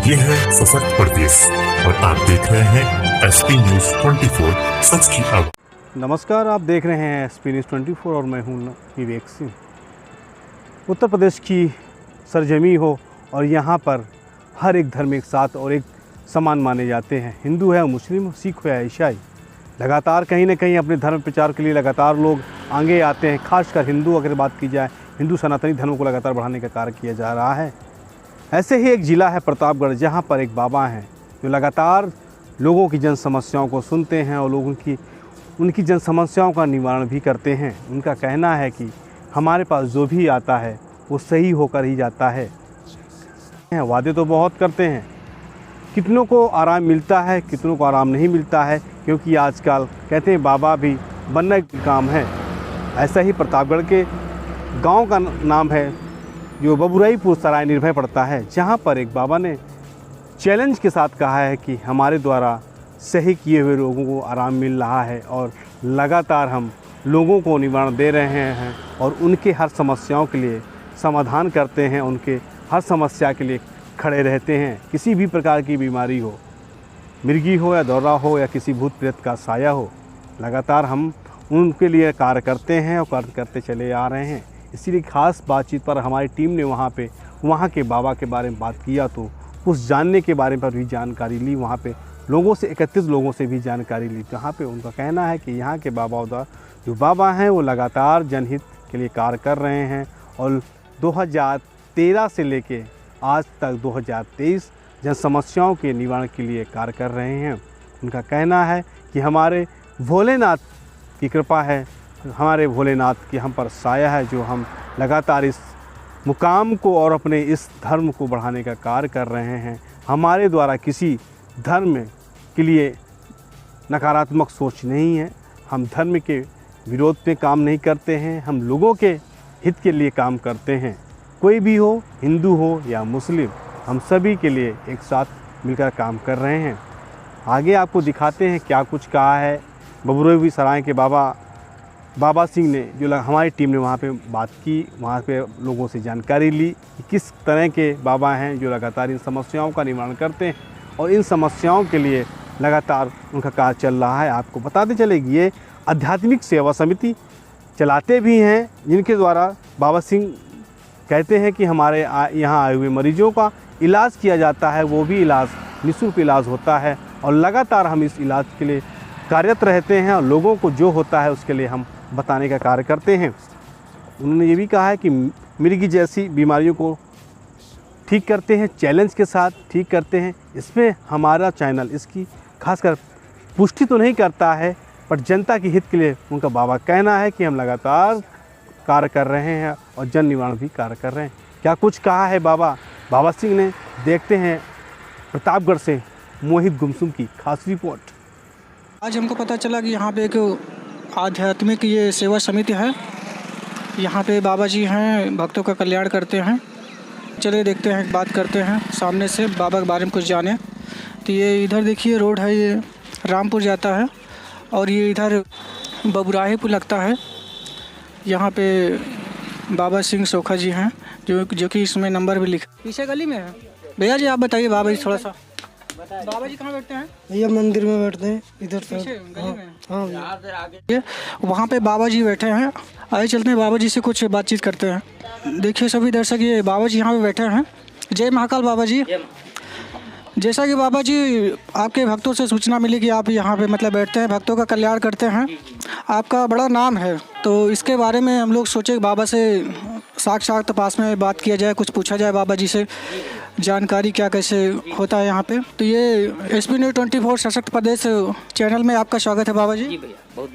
ये है सशक्त प्रदेश और आप देख रहे हैं एसपी न्यूज 24 सच की आवाज़। नमस्कार, आप देख रहे हैं एसपी न्यूज 24 और मैं हूं विवेक सिंह। उत्तर प्रदेश की सरजमी हो और यहाँ पर हर एक धर्म एक साथ और एक समान माने जाते हैं। हिंदू है, मुस्लिम, सिख हो या ईसाई, लगातार कहीं ना कहीं अपने धर्म प्रचार के लिए लगातार लोग आगे आते हैं। खासकर हिंदू अगर बात की जाए, हिंदू सनातनी धर्म को लगातार बढ़ाने का कार्य किया जा रहा है। ऐसे ही एक ज़िला है प्रतापगढ़, जहाँ पर एक बाबा हैं जो लगातार लोगों की जन समस्याओं को सुनते हैं और लोगों की उनकी जन समस्याओं का निवारण भी करते हैं। उनका कहना है कि हमारे पास जो भी आता है वो सही होकर ही जाता है। वादे तो बहुत करते हैं, कितनों को आराम मिलता है, कितनों को आराम नहीं मिलता है, क्योंकि आजकल कहते हैं बाबा भी बनने का काम है। ऐसा ही प्रतापगढ़ के गांव का नाम है जो बबुराईपुर सराय निर्भय पड़ता है, जहां पर एक बाबा ने चैलेंज के साथ कहा है कि हमारे द्वारा सही किए हुए लोगों को आराम मिल रहा है और लगातार हम लोगों को निवारण दे रहे हैं और उनके हर समस्याओं के लिए समाधान करते हैं, उनके हर समस्या के लिए खड़े रहते हैं। किसी भी प्रकार की बीमारी हो, मिर्गी हो या दौरा हो या किसी भूत प्रेत का साया हो, लगातार हम उनके लिए कार्य करते हैं और कार्य करते चले आ रहे हैं। इसीलिए खास बातचीत पर हमारी टीम ने वहाँ के बाबा के बारे में बात किया, तो उस जानने के बारे पर भी जानकारी ली। वहाँ पे लोगों से, 31 लोगों से भी जानकारी ली, जहाँ पे उनका कहना है कि यहाँ के जो बाबा हैं वो लगातार जनहित के लिए कार्य कर रहे हैं और 2013 से लेके आज तक 2023 जन समस्याओं के निवारण के लिए कार्य कर रहे हैं। उनका कहना है कि हमारे भोलेनाथ की कृपा है, हमारे भोलेनाथ की हम पर साया है, जो हम लगातार इस मुकाम को और अपने इस धर्म को बढ़ाने का कार्य कर रहे हैं। हमारे द्वारा किसी धर्म के लिए नकारात्मक सोच नहीं है, हम धर्म के विरोध में काम नहीं करते हैं, हम लोगों के हित के लिए काम करते हैं। कोई भी हो, हिंदू हो या मुस्लिम, हम सभी के लिए एक साथ मिलकर काम कर रहे हैं। आगे आपको दिखाते हैं क्या कुछ कहा है बबुराईपुर सराय के बाबा सिंह ने, जो हमारी टीम ने वहाँ पे बात की, वहाँ पे लोगों से जानकारी ली कि किस तरह के बाबा हैं जो लगातार इन समस्याओं का निवारण करते हैं और इन समस्याओं के लिए लगातार उनका कार्य चल रहा है। आपको बताते चलेगी, ये आध्यात्मिक सेवा समिति चलाते भी हैं, जिनके द्वारा बाबा सिंह कहते हैं कि हमारे यहाँ आए हुए मरीजों का इलाज किया जाता है, वो भी इलाज निःशुल्क इलाज होता है और लगातार हम इस इलाज के लिए कार्यरत रहते हैं और लोगों को जो होता है उसके लिए हम बताने का कार्य करते हैं। उन्होंने ये भी कहा है कि मिर्गी जैसी बीमारियों को ठीक करते हैं, चैलेंज के साथ ठीक करते हैं। इसमें हमारा चैनल इसकी खासकर पुष्टि तो नहीं करता है, पर जनता के हित के लिए उनका बाबा कहना है कि हम लगातार कार्य कर रहे हैं और जन निवारण भी कार्य कर रहे हैं। क्या कुछ कहा है बाबा सिंह ने, देखते हैं प्रतापगढ़ से मोहित गुमसुम की खास रिपोर्ट। आज हमको पता चला कि यहाँ पे एक आध्यात्मिक ये सेवा समिति है। यहाँ पे बाबा जी हैं, भक्तों का कल्याण करते हैं। चलिए देखते हैं, बात करते हैं सामने से, बाबा के बारे में कुछ जाने। तो ये इधर देखिए रोड है, ये रामपुर जाता है और ये इधर बबुराईपुर लगता है। यहाँ पे बाबा सिंह सोखा जी हैं, जो कि इसमें नंबर भी लिखा पीछे गली में है। भैया जी आप बताइए, बाबा जी थोड़ा सा, बाबा जी कहाँ बैठते हैं? भैया मंदिर में बैठते हैं, इधर पीछे गली में। हाँ, वहाँ पे बाबा जी बैठे हैं। आइए चलते हैं, बाबा जी से कुछ बातचीत करते हैं। देखिए सभी दर्शक, ये बाबा जी यहाँ पे बैठे हैं। जय महाकाल बाबा जी। जैसा कि बाबा जी आपके भक्तों से सूचना मिली कि आप यहाँ पे मतलब बैठते हैं, भक्तों का कल्याण करते हैं, आपका बड़ा नाम है, तो इसके बारे में हम लोग सोचे बाबा से साक्षात पास में बात किया जाए, कुछ पूछा जाए बाबा जी से, जानकारी क्या कैसे होता है यहाँ पे। तो ये एसपी न्यूज 24 सशक्त प्रदेश चैनल में आपका स्वागत है बाबा जी। जी भैया, बहुत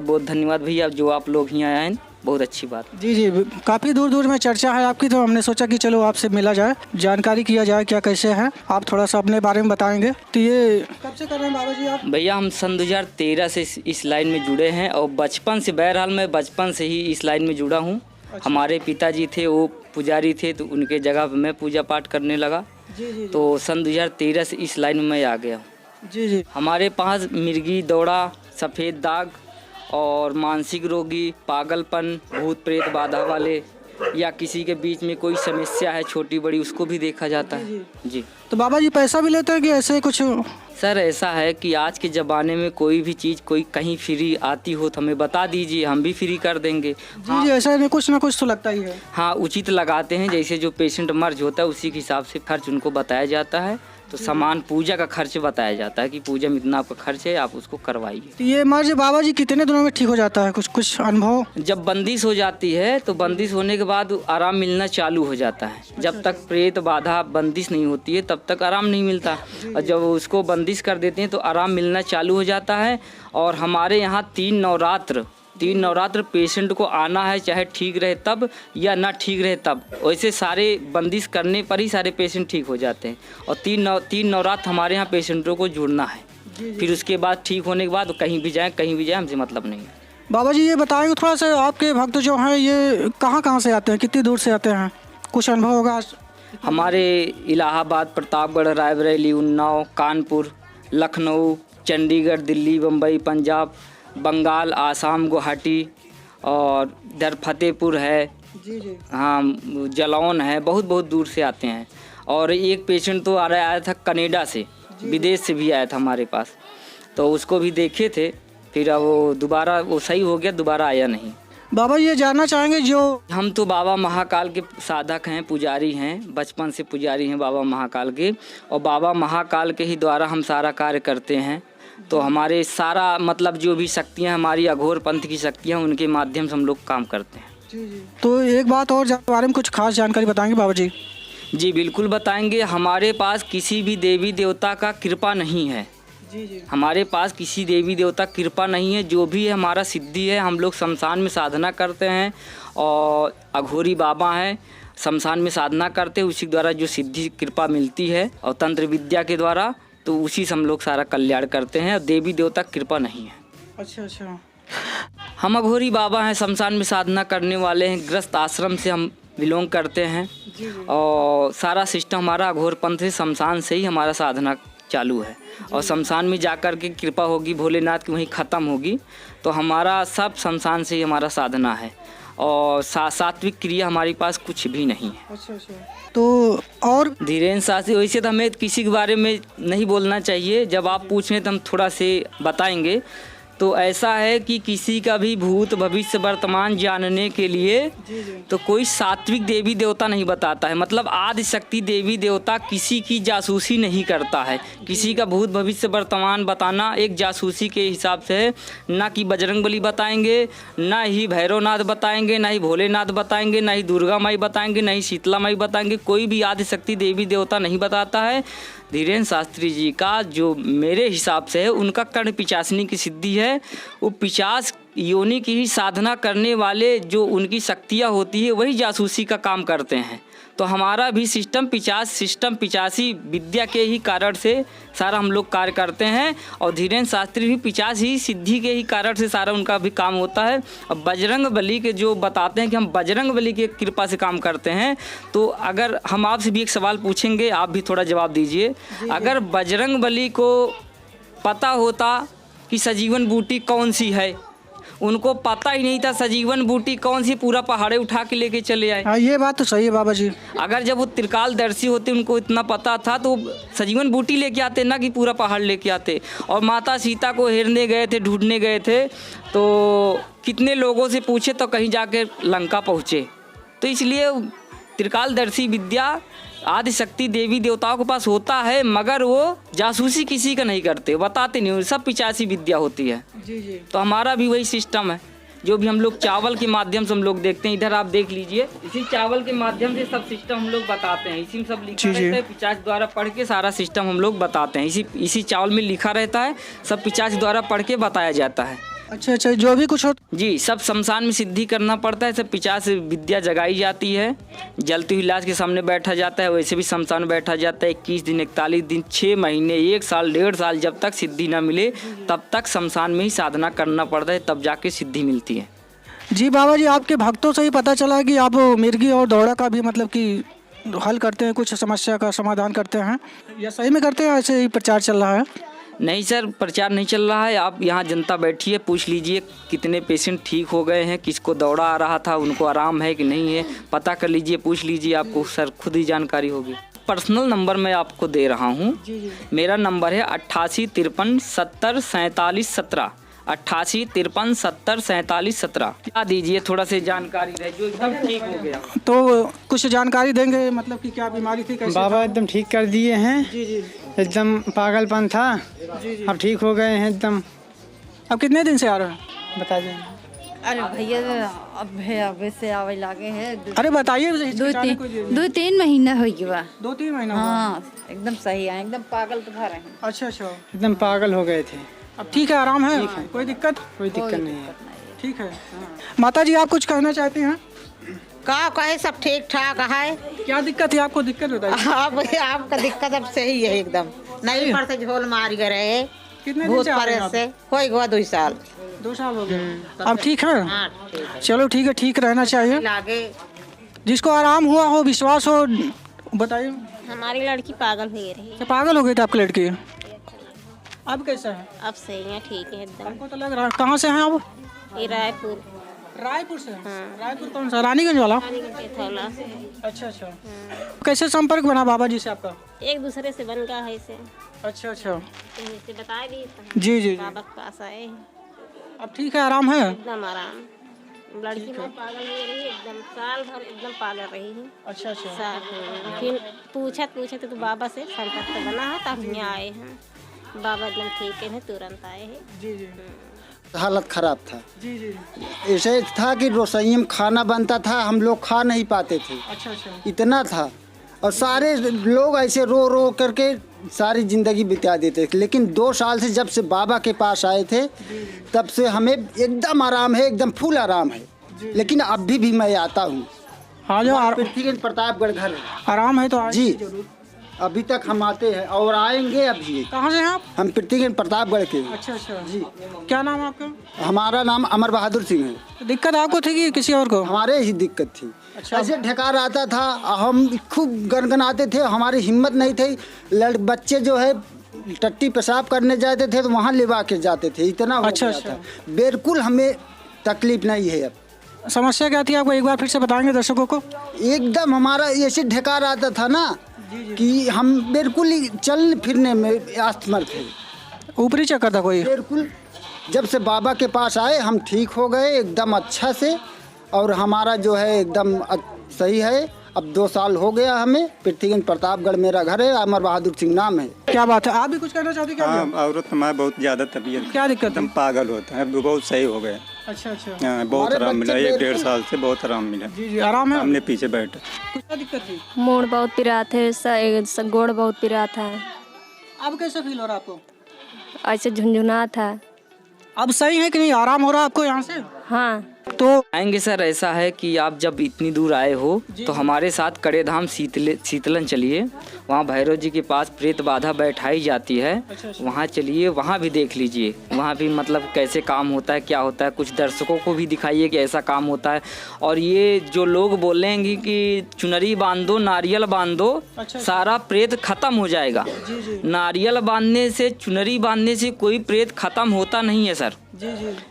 बहुत धन्यवाद भैया, जो आप लोग यहाँ आए, बहुत अच्छी बात। जी, काफ़ी दूर दूर में चर्चा है आपकी, तो हमने सोचा कि चलो आपसे मिला जाए, जानकारी किया जाए क्या कैसे है। आप थोड़ा सा अपने बारे में बताएंगे। तो ये कब से कर रहे हैं बाबा जी आप? भैया हम सन 2013 से इस लाइन में जुड़े हैं और बचपन से, बहरहाल मैं बचपन से ही इस लाइन में जुड़ा हूँ। अच्छा। हमारे पिताजी थे, वो पुजारी थे, तो उनके जगह पर मैं पूजा पाठ करने लगा। जी। तो सन 2013 से इस लाइन में मैं आ गया हूँ। जी। हमारे पास मिर्गी, दौड़ा, सफ़ेद दाग और मानसिक रोगी, पागलपन, भूत प्रेत बाधा वाले या किसी के बीच में कोई समस्या है छोटी बड़ी उसको भी देखा जाता है। जी तो बाबा जी पैसा भी लेते हैं कि ऐसे कुछ? सर ऐसा है कि आज के ज़माने में कोई भी चीज़ कोई कहीं फ्री आती हो तो हमें बता दीजिए, हम भी फ्री कर देंगे। जी ऐसा नहीं, कुछ ना कुछ तो लगता ही है। हाँ उचित लगाते हैं, जैसे जो पेशेंट मर्ज होता है उसी के हिसाब से खर्च उनको बताया जाता है। तो सामान पूजा का खर्च बताया जाता है कि पूजा में इतना आपका खर्च है, आप उसको करवाइए। तो ये मर्ज बाबा जी कितने दिनों में ठीक हो जाता है? कुछ अनुभव? जब बंदिश हो जाती है तो बंदिश होने के बाद आराम मिलना चालू हो जाता है। जब तक प्रेत बाधा बंदिश नहीं होती है तब तक आराम नहीं मिलता, और जब उसको बंदिश कर देते हैं तो आराम मिलना चालू हो जाता है। और हमारे यहाँ 3 नवरात्र पेशेंट को आना है, चाहे ठीक रहे तब या ना ठीक रहे तब। वैसे सारे बंदिश करने पर ही सारे पेशेंट ठीक हो जाते हैं। और 3 नवरात्र हमारे यहाँ पेशेंटों को जुड़ना है, फिर उसके बाद ठीक होने के बाद कहीं भी जाए हमसे मतलब नहीं है। बाबा जी ये बताएंगे थोड़ा सा, आपके भक्त जो हैं ये कहाँ से आते हैं, कितनी दूर से आते हैं? कुछ अनुभव होगा? हमारे इलाहाबाद, प्रतापगढ़, रायबरेली, उन्नाव, कानपुर, लखनऊ, चंडीगढ़, दिल्ली, बम्बई, पंजाब, बंगाल, आसाम, गुवाहाटी और इधर फतेहपुर है। जी हाँ जलौन है, बहुत दूर से आते हैं। और एक पेशेंट तो आया था कनाडा से, विदेश से भी आया था हमारे पास, तो उसको भी देखे थे, फिर वो दोबारा वो सही हो गया, दोबारा आया नहीं। बाबा ये जानना चाहेंगे जो हम तो बाबा महाकाल के साधक हैं, पुजारी हैं, बचपन से पुजारी हैं बाबा महाकाल के, और बाबा महाकाल के ही द्वारा हम सारा कार्य करते हैं। तो हमारे सारा मतलब जो भी शक्तियाँ हमारी अघोर पंथ की शक्तियाँ, उनके माध्यम से हम लोग काम करते हैं। तो एक बात और बारे में कुछ खास जानकारी बताएंगे बाबा जी? जी बिल्कुल बताएंगे। हमारे पास किसी भी देवी देवता का कृपा नहीं है। जी हमारे पास किसी देवी देवता कृपा नहीं है। जो भी है हमारा सिद्धि है। हम लोग शमशान में साधना करते हैं और अघोरी बाबा हैं, शमशान में साधना करते हैं, उसी द्वारा जो सिद्धि कृपा मिलती है और तंत्र विद्या के द्वारा, तो उसी से हम लोग सारा कल्याण करते हैं और देवी देवता कृपा नहीं है। अच्छा। हम अघोरी बाबा हैं, शमशान में साधना करने वाले हैं, ग्रस्त आश्रम से हम बिलोंग करते हैं और सारा सिस्टम हमारा अघोर पंथ से, शमशान से ही हमारा साधना चालू है। और शमशान में जाकर के कृपा होगी भोलेनाथ की, वहीं ख़त्म होगी। तो हमारा सब शमशान से ही हमारा साधना है और सात्विक क्रिया हमारे पास कुछ भी नहीं है। अच्छा। तो और धीरेन्द्र शास्त्री, वैसे तो हमें किसी के बारे में नहीं बोलना चाहिए, जब आप पूछें तो हम थोड़ा से बताएंगे। तो ऐसा है कि किसी का भी भूत भविष्य वर्तमान जानने के लिए तो कोई सात्विक देवी देवता नहीं बताता है। मतलब आदि शक्ति देवी देवता किसी की जासूसी नहीं करता है। किसी का भूत भविष्य वर्तमान बताना एक जासूसी के हिसाब से है। ना कि बजरंगबली बताएंगे, ना ही भैरवनाथ बताएंगे, ना ही भोलेनाथ बताएंगे, ना ही दुर्गा माई बताएंगे, ना ही शीतला माई बताएंगे। कोई भी आदि शक्ति देवी देवता नहीं बताता है। धीरेन्द्र शास्त्री जी का जो मेरे हिसाब से है, उनका कर्ण पिचासनी की सिद्धि है। वो पिचास योनि की ही साधना करने वाले जो उनकी शक्तियाँ होती है वही जासूसी का काम करते हैं। तो हमारा भी सिस्टम पिचासी विद्या के ही कारण से सारा हम लोग कार्य करते हैं। और धीरेन्द्र शास्त्री भी पिचास ही सिद्धि के ही कारण से सारा उनका भी काम होता है। अब बजरंग बली के जो बताते हैं कि हम बजरंग बली की कृपा से काम करते हैं, तो अगर हम आपसे भी एक सवाल पूछेंगे, आप भी थोड़ा जवाब दीजिए। अगर बजरंग बली को पता होता कि सजीवन बूटी कौन सी है, उनको पता ही नहीं था सजीवन बूटी कौन सी, पूरा पहाड़े उठा के लेके चले आए। हाँ ये बात तो सही है बाबा जी। अगर जब वो त्रिकालदर्शी होते, उनको इतना पता था, तो सजीवन बूटी लेके आते ना कि पूरा पहाड़ लेके आते। और माता सीता को हेरने गए थे, ढूंढने गए थे, तो कितने लोगों से पूछे तो कहीं जाके लंका पहुँचे। तो इसलिए त्रिकालदर्शी विद्या आदि शक्ति देवी देवताओं के पास होता है, मगर वो जासूसी किसी का नहीं करते, बताते नहीं, सब पिचासी विद्या होती है। जी तो हमारा भी वही सिस्टम है। जो भी हम लोग चावल के माध्यम से हम लोग देखते हैं, इधर आप देख लीजिए, इसी चावल के माध्यम से सब सिस्टम हम लोग बताते हैं। इसी में सब लिखा रहता है, पिचास द्वारा पढ़ के सारा सिस्टम हम लोग बताते हैं। इसी चावल में लिखा रहता है, सब पिचास द्वारा पढ़ के बताया जाता है। अच्छा, जो भी कुछ हो जी, सब शमशान में सिद्धि करना पड़ता है। सब पिचास विद्या जगाई जाती है, जलती हुई लाश के सामने बैठा जाता है, वैसे भी शमशान में बैठा जाता है। 21 दिन, 41 दिन, 6 महीने, 1 साल, 1.5 साल, जब तक सिद्धि ना मिले तब तक शमशान में ही साधना करना पड़ता है, तब जाके सिद्धि मिलती है। जी बाबा जी, आपके भक्तों से ही पता चला कि आप मिर्गी और दौड़ा का भी मतलब कि हल करते हैं, कुछ समस्या का समाधान करते हैं, या सही में करते हैं, ऐसे ही प्रचार चल रहा है? नहीं सर, प्रचार नहीं चल रहा है। आप यहाँ जनता बैठी है, पूछ लीजिए कितने पेशेंट ठीक हो गए हैं, किसको दौड़ा आ रहा था, उनको आराम है कि नहीं है, पता कर लीजिए, पूछ लीजिए, आपको सर खुद ही जानकारी होगी। पर्सनल नंबर मैं आपको दे रहा हूँ। मेरा नंबर है 88 53 70 47 17, 88 53 70 47 17। क्या दीजिए, थोड़ा सी जानकारी रहे, जो एकदम ठीक हो गया। तो कुछ जानकारी देंगे, मतलब कि क्या बीमारी थी, कैसे बाबा एकदम ठीक कर दिए हैं। जी जी एकदम पागलपन था, अब ठीक हो गए हैं एकदम। अब कितने दिन से आ रहे हैं बता दें। अरे भैया अब से आवे लागे है। अरे बताइए, 2-3 महीना हो गया। 2-3 महीना हुआ। हाँ एकदम सही है, एकदम पागल तो था रहे हैं। अच्छा अच्छा, एकदम पागल हो गए थे। अब ठीक है, आराम है, कोई दिक्कत? कोई दिक्कत नहीं है। ठीक है। माता जी, आप कुछ कहना चाहते हैं? का कहे सब ठीक ठाक है। क्या दिक्कत है आपको? दिक्कत बताइए। अब आपका दिक्कत अब सही है एकदम, नहीं पर से झोल मार गए रहे। कितने दिन भूत से आ रहे परे हैं आप? से हो गया 2 साल। 2 साल हो गए। अब ठीक है? हाँ ठीक है। चलो ठीक है, ठीक रहना चाहिए। लागे जिसको आराम हुआ हो, विश्वास हो, बताइए। हमारी लड़की पागल हो रही है। क्या पागल हो गई थी आपकी लड़की? अब कैसा है? अब सही है, ठीक है एकदम। हमको तो लग रहा है। कहाँ से हैं आप? ये रायपुर रायपुर से। रायपुर कौन सा? रानीगंज वाला? के थौला से। अच्छा अच्छा। कैसे संपर्क बना बाबा जी से आपका? एक दूसरे से बन गया है इसे, अच्छा अच्छा। इसे बता दी जी जी। बाबा के पास आए, अब ठीक है, आराम है? एकदम आराम। लड़की में पागल हो रही है एकदम, साल भर एकदम पागल रही है। अच्छा अच्छा। फिर पूछे तो बाबा से संपर्क बना है, तब यहाँ आए हैं। बाबा एकदम ठीक है, तुरंत आए हैं। जी जी हालत खराब था। जी जी। ऐसे था कि रसोई में खाना बनता था, हम लोग खा नहीं पाते थे, अच्छा अच्छा। इतना था। और सारे लोग ऐसे रो रो करके सारी ज़िंदगी बिता देते थे। लेकिन 2 साल से जब से बाबा के पास आए थे, तब से हमें एकदम आराम है, एकदम फुल आराम है। लेकिन अभी भी मैं आता हूँ। हाँ जो पृथ्वीगंज प्रतापगढ़ घर है। आराम है तो आइए जी जरूर। अभी तक हम आते हैं और आएंगे अभी। कहाँ से हैं आप? हम पृथ्वीगंज प्रतापगढ़ के हैं। अच्छा अच्छा जी। क्या नाम है आपका? हमारा नाम अमर बहादुर सिंह है। दिक्कत आपको थी कि किसी और को? हमारे ही दिक्कत थी। अच्छा। ऐसे ढकार आता था, हम खूब गनगनाते थे, हमारी हिम्मत नहीं थी। बच्चे जो है टट्टी पेशाब करने जाते थे तो वहाँ लिवा के जाते थे, इतना हो अच्छा, गया अच्छा। था। बिल्कुल हमें तकलीफ नहीं है। अब समस्या क्या थी आपको, एक बार फिर से बताएंगे दर्शकों को? एकदम हमारा ऐसे ढकार आता था ना कि हम बिल्कुल ही चलने फिरने में असमर्थ थे। ऊपरी चक्कर था कोई? बिल्कुल। जब से बाबा के पास आए हम ठीक हो गए एकदम अच्छा से, और हमारा जो है एकदम सही है। अब 2 साल हो गया हमें। पृथ्वीगंज प्रतापगढ़ मेरा घर है, अमर बहादुर सिंह नाम है। क्या बात है, आप भी कुछ कहना चाहते हैं? क्या हाँ, औरत हमारा बहुत ज़्यादा तबीयत क्या दिक्कत एकदम है? पागल होता है, बहुत सही हो गए। अच्छा अच्छा। हाँ, बहुत हमारे आराम मिला, बच्चे 1-1.5 साल से बहुत आराम मिला। जी जी, आराम है? हमने पीछे बैठे। कुछ क्या दिक्कत थी? मूड बहुत पिरा थे, गोड़ बहुत पिरा था, अब कैसा फील हो रहा है आपको? ऐसे झुंझुना था। अब सही है कि नहीं, आराम हो रहा है आपको यहाँ से? हाँ तो आएंगे सर। ऐसा है कि आप जब इतनी दूर आए हो तो हमारे साथ कड़ेधाम शीतलन चलिए। वहाँ भैरव जी के पास प्रेत बाधा बैठाई जाती है, वहाँ चलिए, वहाँ भी देख लीजिए। वहाँ भी मतलब कैसे काम होता है, क्या होता है, कुछ दर्शकों को भी दिखाइए कि ऐसा काम होता है। और ये जो लोग बोलेंगे कि चुनरी बांध दो, नारियल बांध दो, सारा प्रेत खत्म हो जाएगा। नारियल बांधने से, चुनरी बांधने से कोई प्रेत खत्म होता नहीं है सर।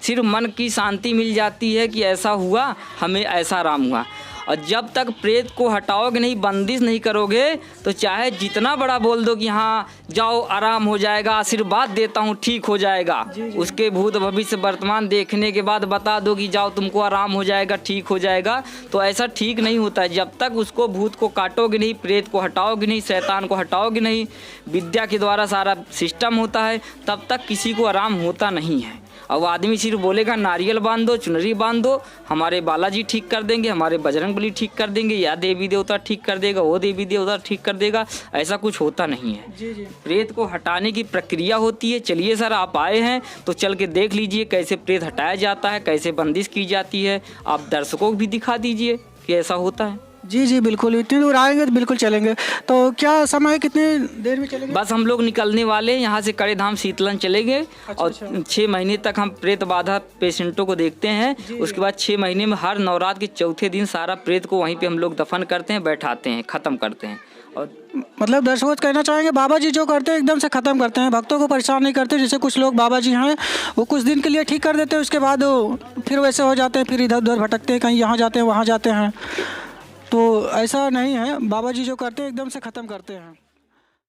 सिर्फ मन की शांति मिल जाती है कि ऐसा हुआ, हमें ऐसा आराम हुआ। और जब तक प्रेत को हटाओगे नहीं, बंदिश नहीं करोगे, तो चाहे जितना बड़ा बोल दो कि हाँ जाओ आराम हो जाएगा, आशीर्वाद देता हूँ ठीक हो जाएगा, उसके भूत भविष्य वर्तमान देखने के बाद बता दो कि जाओ तुमको आराम हो जाएगा, ठीक हो जाएगा, तो ऐसा ठीक नहीं होता है। जब तक उसको भूत को काटोगे नहीं, प्रेत को हटाओगे नहीं, शैतान को हटाओगे नहीं, विद्या के द्वारा सारा सिस्टम होता है, तब तक किसी को आराम होता नहीं है। अब आदमी सिर्फ बोलेगा नारियल बांध दो, चुनरी बांध दो, हमारे बालाजी ठीक कर देंगे, हमारे बजरंगबली ठीक कर देंगे, या देवी देवता ठीक कर देगा, वो देवी देवता ठीक कर देगा, ऐसा कुछ होता नहीं है। प्रेत को हटाने की प्रक्रिया होती है। चलिए सर, आप आए हैं तो चल के देख लीजिए कैसे प्रेत हटाया जाता है, कैसे बंदिश की जाती है। आप दर्शकों को भी दिखा दीजिए कि ऐसा होता है। जी जी बिल्कुल, इतनी दूर आएंगे तो बिल्कुल चलेंगे। तो क्या समय है, कितनी देर में चलेंगे? बस हम लोग निकलने वाले हैं यहाँ से, कड़े धाम शीतलन चलेंगे। और 6 महीने तक हम प्रेत बाधा पेशेंटों को देखते हैं। उसके बाद 6 महीने में हर नवरात्र के चौथे दिन सारा प्रेत को वहीं पे हम लोग दफन करते हैं, बैठाते हैं, ख़त्म करते हैं। और मतलब दर्शकों कहना चाहेंगे बाबा जी जो करते हैं एकदम से ख़त्म करते हैं, भक्तों को परेशान नहीं करते। जैसे कुछ लोग बाबा जी हैं वो कुछ दिन के लिए ठीक कर देते हैं, उसके बाद वो फिर वैसे हो जाते हैं, फिर इधर उधर भटकते हैं, कहीं यहाँ जाते हैं वहाँ जाते हैं। तो ऐसा नहीं है, बाबा जी जो करते हैं एकदम से ख़त्म करते हैं।